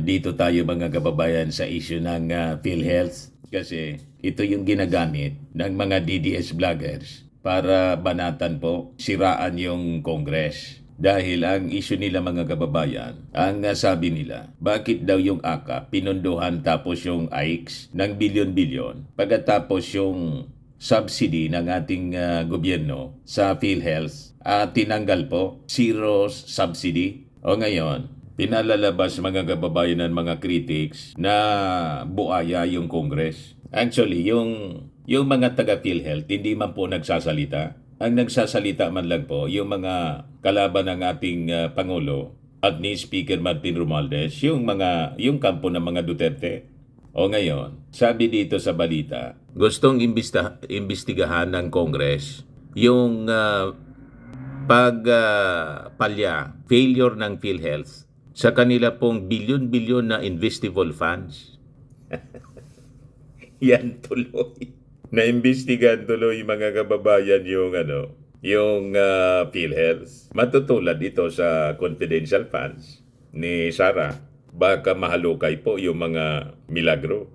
nandito tayo mga kababayan sa issue ng PhilHealth kasi ito yung ginagamit ng mga DDS vloggers para banatan po, siraan yung Congress. Dahil ang issue nila mga kababayan, ang sabi nila, bakit daw yung AKA pinunduhan tapos yung AIX ng bilyon-bilyon pagkatapos yung subsidy ng ating gobyerno sa PhilHealth tinanggal po, zero subsidy. O ngayon, pinalalabas mga kababayan ng mga critics na buaya yung Congress. Actually, yung mga taga-PhilHealth hindi man po nagsasalita. Ang nagsasalita man lang po yung mga kalaban ng ating Pangulo at ni Speaker Martin Romualdez, yung kampo ng mga Duterte. O ngayon, sabi dito sa balita, gustong imbestigahan ng Congress yung pagpalya, failure ng PhilHealth sa kanila pong bilyon-bilyon na investable funds. Yan tuloy. Naimbestigahan tuloy mga kababayan yung PhilHealth. Matutulad dito sa confidential funds ni Sara. Baka mahalukay po yung mga milagro.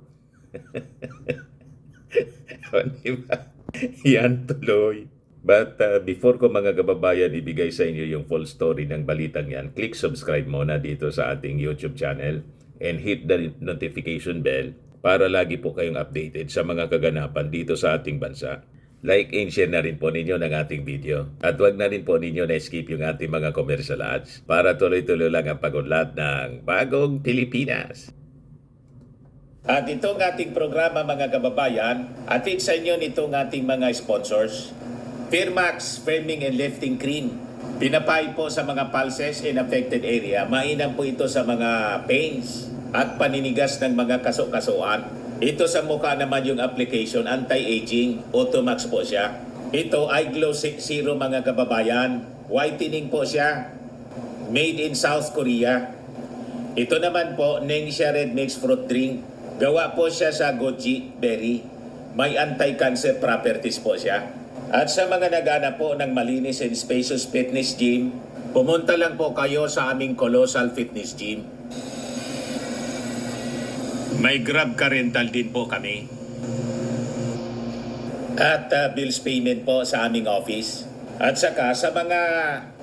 Diba? Yan tuloy. But before ko mga kababayan ibigay sa inyo yung full story ng balitang yan, click subscribe muna dito sa ating YouTube channel and hit the notification bell para lagi po kayong updated sa mga kaganapan dito sa ating bansa. Like and share na rin po ninyo ng ating video. At huwag na rin po ninyo na-skip yung ating mga commercial ads para tuloy-tuloy lang ang pag-unlad ng bagong Pilipinas. At itong ating programa mga kababayan, atid sa inyo nitong ating mga sponsors. Firmax Firming and Lifting Cream. Pinapay po sa mga pulses in affected area. Mainam po ito sa mga pains at paninigas ng mga kaso-kasuan. Ito sa mukha naman yung application, anti-aging, Automax po siya. Ito ay Glow 60 mga kababayan. Whitening po siya. Made in South Korea. Ito naman po, Nengxia Red Mix Fruit Drink. Gawa po siya sa goji berry. May anti-cancer properties po siya. At sa mga nagana po ng malinis and spacious fitness gym, pumunta lang po kayo sa aming Colossal Fitness Gym. May Grab car rental din po kami. At bills payment po sa aming office. At saka sa mga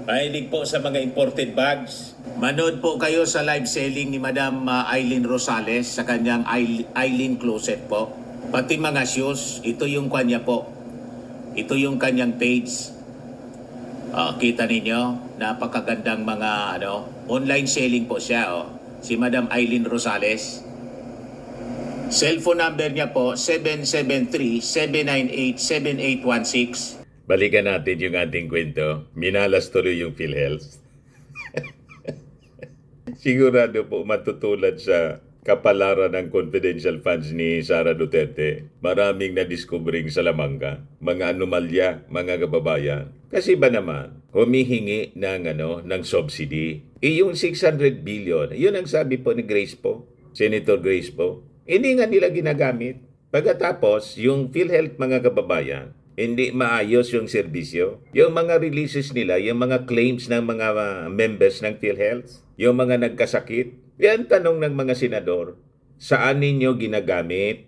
mahilig po sa mga imported bags, manood po kayo sa live selling ni Madam Eileen Rosales sa kanyang Eileen Closet po. Pati mga shoes, ito yung kanya po. Ito yung kanyang page. Kita ninyo, napakagandang mga online selling po siya. Si Madam Eileen Rosales. Cellphone number niya po, 773-798-7816. Balikan natin yung ating kwento. Minalas tuloy yung PhilHealth. Sigurado po matutulad sa kapalaran ng confidential funds ni Sara Duterte. Maraming na-discovering sa lamangka. Mga anomalya, mga kababayan. Kasi ba naman, humihingi ng subsidy. Yung 600 billion, yun ang sabi po ni Grace po, Senator Grace po. Hindi nga nila ginagamit. Pagkatapos, yung PhilHealth mga kababayan, hindi maayos yung serbisyo. Yung mga releases nila, yung mga claims ng mga members ng PhilHealth, yung mga nagkasakit, yan tanong ng mga senador, saan ninyo ginagamit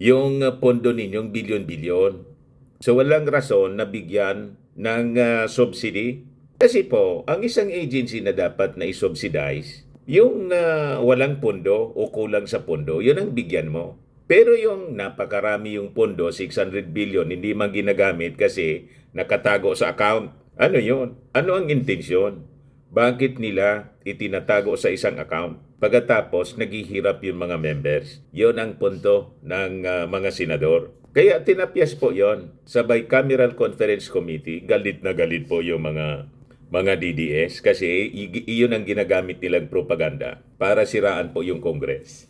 yung pondo ninyong bilyon-bilyon? So walang rason na bigyan ng subsidy. Kasi po, ang isang agency na dapat na i-subsidize, yung walang pondo o kulang sa pondo, yun ang bigyan mo. Pero yung napakarami yung pondo, 600 billion, hindi man ginagamit kasi nakatago sa account. Ano yun? Ano ang intensyon? Bakit nila itinatago sa isang account? Pagkatapos, naghihirap yung mga members. Yun ang punto ng mga senador. Kaya tinapyas po yon sa Bicameral Conference Committee. Galit na galit po yung mga DDS kasi iyon ang ginagamit nilang propaganda para siraan po yung Congress.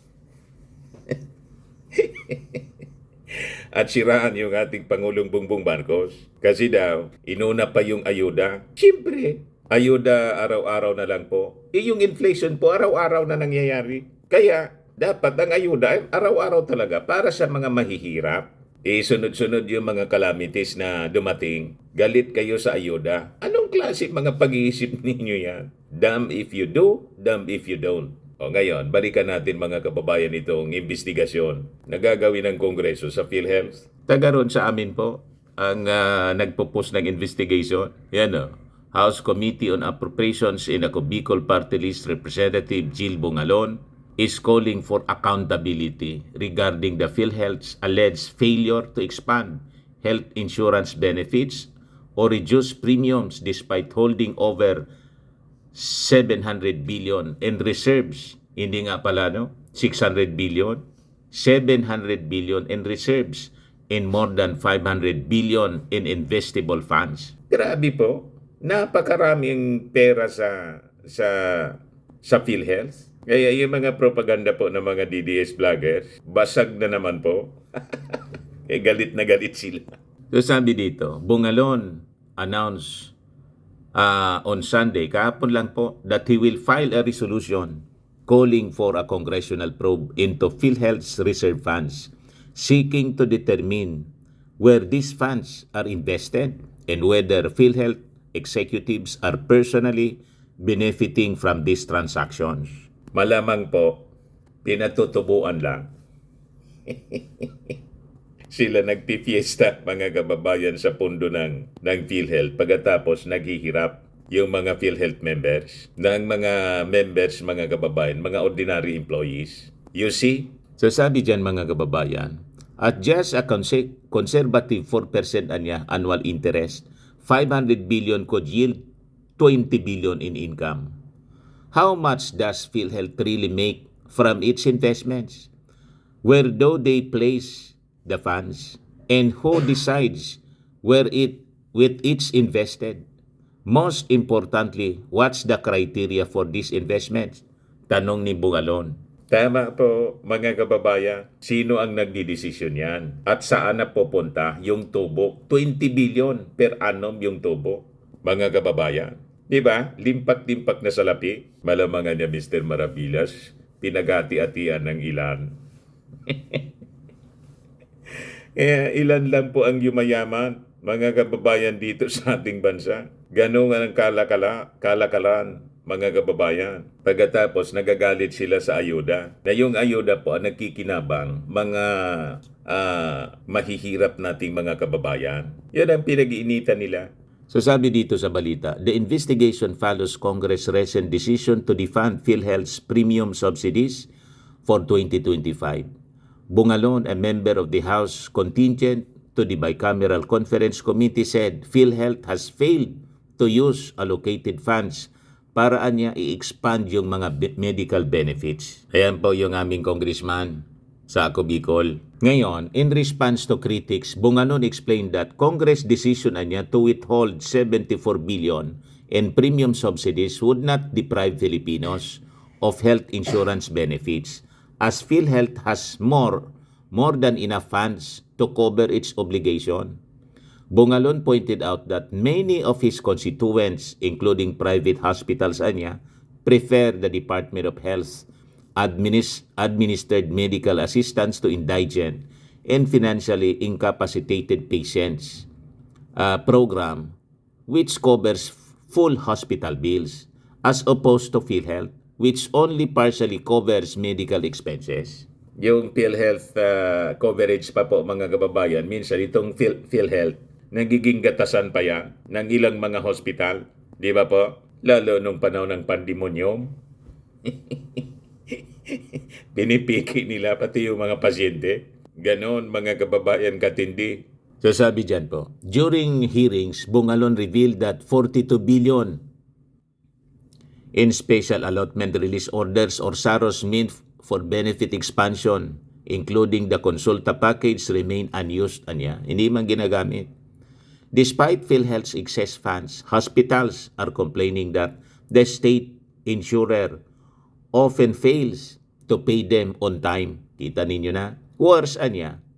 At siraan yung ating Pangulong Bongbong Marcos kasi daw inuna pa yung ayuda. Siyempre, ayuda araw-araw na lang po. Yung inflation po araw-araw na nangyayari. Kaya dapat ang ayuda araw-araw talaga para sa mga mahihirap. Sunod-sunod yung mga calamities na dumating. Galit kayo sa ayuda. Anong klase mga pag-iisip ninyo yan? Damn if you do, damn if you don't. O ngayon, balikan natin mga kababayan itong investigasyon na gagawin ng Kongreso sa PhilHealth. Taga ron sa amin po ang nagpo-post ng investigation. Yan o. House Committee on Appropriations in a Bicol Party List Representative Jill Bungalon is calling for accountability regarding the PhilHealth's alleged failure to expand health insurance benefits or reduce premiums despite holding over 700 billion in reserves. Hindi nga pala, no? 600 billion, 700 billion in reserves and more than 500 billion in investable funds. Grabe po. Napakaraming pera sa PhilHealth. Kaya yung mga propaganda po ng mga DDS vloggers, basag na naman po. Kaya galit na galit sila. So sabi dito, Bungalon announced on Sunday, kahapon lang po, that he will file a resolution calling for a congressional probe into PhilHealth's reserve funds, seeking to determine where these funds are invested and whether PhilHealth executives are personally benefiting from these transactions. Malamang po, pinatutubuan lang. Sila nagpifiesta, mga kababayan, sa pundo ng PhilHealth pagkatapos naghihirap yung mga PhilHealth members, ng mga members, mga kababayan, mga ordinary employees. You see? So sabi dyan, mga kababayan, at just a conservative 4% annual interest, 500 billion could yield 20 billion in income. How much does PhilHealth really make from its investments? Where do they place the funds? And who decides where it's invested? Most importantly, what's the criteria for these investments? Tanong ni Bungalon. Tama po, mga kababayan. Sino ang nagdidesisyon yan? At saan na pupunta yung tubo? 20 billion per annum yung tubo. Mga kababayan. Diba? Limpak-limpak na salapi. Malamangan niya, Mr. Maravillas. Pinagati-atian ng ilan. Ilan lang po ang yumayaman, mga kababayan, dito sa ating bansa. Ganun ang kalakalan, mga kababayan. Pagkatapos nagagalit sila sa ayuda. Na yung ayuda po ang nagkikinabang mga mahihirap nating mga kababayan. Yan ang pinag-iinitan nila. So sabi dito sa balita, the investigation follows Congress' recent decision to defund PhilHealth's premium subsidies for 2025. Bungalon, a member of the House contingent to the Bicameral Conference Committee, said PhilHealth has failed to use allocated funds para niya i-expand yung mga medical benefits. Ayan po yung aming congressman sa Ako Bicol. Ngayon, in response to critics, Bungalon explained that Congress decision niya to withhold 74 billion in premium subsidies would not deprive Filipinos of health insurance benefits, as PhilHealth has more than enough funds to cover its obligation. Bungalon pointed out that many of his constituents, including private hospitals, prefer the Department of Health administered medical assistance to indigent and financially incapacitated patients program, which covers full hospital bills, as opposed to PhilHealth, which only partially covers medical expenses. Yung PhilHealth coverage pa po, mga kababayan, minsan itong PhilHealth, nagiging gatasan pa yan ng ilang mga hospital. Di ba po? Lalo nung panahon ng pandemonyum. Pinipiki nila pati yung mga pasyente. Ganon, mga kababayan, katindi. So sabi dyan po, during hearings, Bungalon revealed that 42 billion in special allotment release orders or SAROs meant for benefit expansion, including the consulta package, remain unused. Hindi man ginagamit. Despite PhilHealth's excess funds, hospitals are complaining that the state insurer often fails to pay them on time. Kita ninyo na? Worse,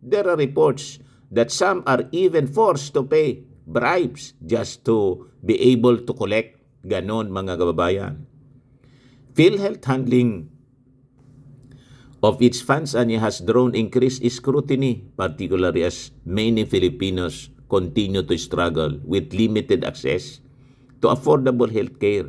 there are reports that some are even forced to pay bribes just to be able to collect. Ganon, mga kababayan. PhilHealth handling of its funds has drawn increased scrutiny, particularly as many Filipinos continue to struggle with limited access to affordable health care.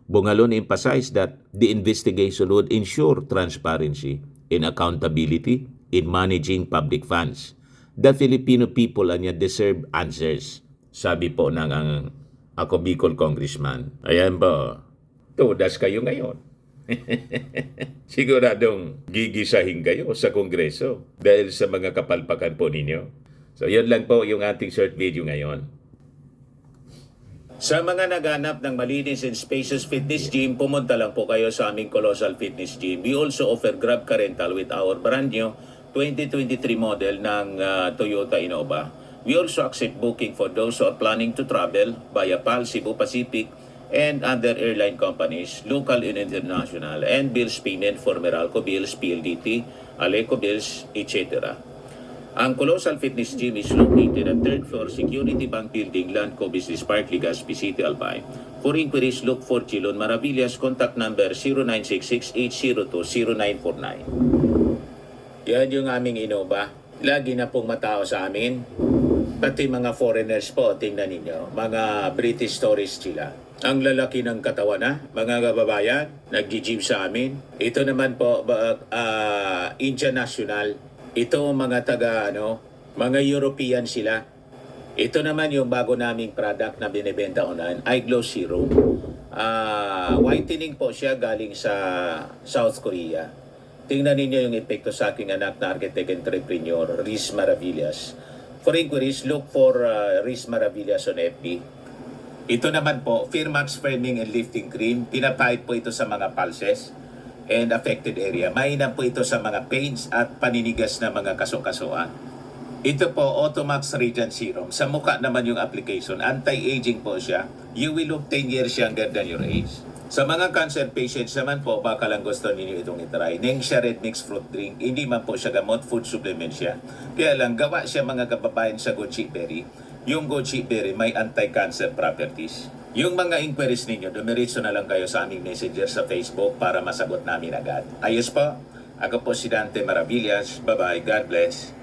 Bungalon emphasized that the investigation would ensure transparency and accountability in managing public funds. The Filipino people anya deserve answers. Sabi po ng ako Bicol Congressman. Ayan po. Tudas kayo ngayon. Siguradong gigisahin kayo sa Kongreso dahil sa mga kapalpakan po ninyo. So yun lang po yung ating short video ngayon. Sa mga naghanap ng malinis and spacious fitness gym, pumunta lang po kayo sa aming Colossal Fitness Gym. We also offer Grab Car Rental with our brand new 2023 model ng Toyota Innova. We also accept booking for those who are planning to travel via PAL, Cebu Pacific, and other airline companies, local and international, and bills payment for Meralco Bills, PLDT, Aleco Bills, etc. Ang Colossal Fitness Gym is located at 3rd floor Security Bank Building, Landco Business Park, Legazpi City, Albay. For inquiries, look for Chilon Maravillas. Contact number 0966-802-0949. Yan yung aming Innova. Lagi na pong matao sa amin. Pati mga foreigners po, tingnan ninyo. Mga British tourists sila. Ang lalaki ng katawan na, mga kababayan, nag-gym sa amin. Ito naman po, Indian National. Ito mga mga European sila. Ito naman yung bago naming product na binibenta online, iGlow Serum. Whitening po siya galing sa South Korea. Tingnan ninyo yung epekto sa aking anak na architect entrepreneur, Riz Maravillas. For inquiries, look for Riz Maravillas on FB. Ito naman po, Firmax Firming and Lifting Cream. Pinapahid po ito sa mga pulses and affected area. Mainam po ito sa mga pains at paninigas na mga kaso-kasuan. Ito po, Automax Radiant Serum. Sa mukha naman yung application. Anti-aging po siya. You will look 10 years younger than your age. Sa mga cancer patients naman po, baka lang gusto ninyo itong itry. Nengxia Red Mix Fruit Drink. Hindi man po siya gamot, food supplement siya. Kaya lang, gawa siya mga kababayan sa goji berry. Yung goji berry may anti-cancer properties. Yung mga inquiries ninyo, dumiritso na lang kayo sa aming messenger sa Facebook para masagot namin agad. Ayos po. Ako po si Dante Maravillas. Bye-bye. God bless.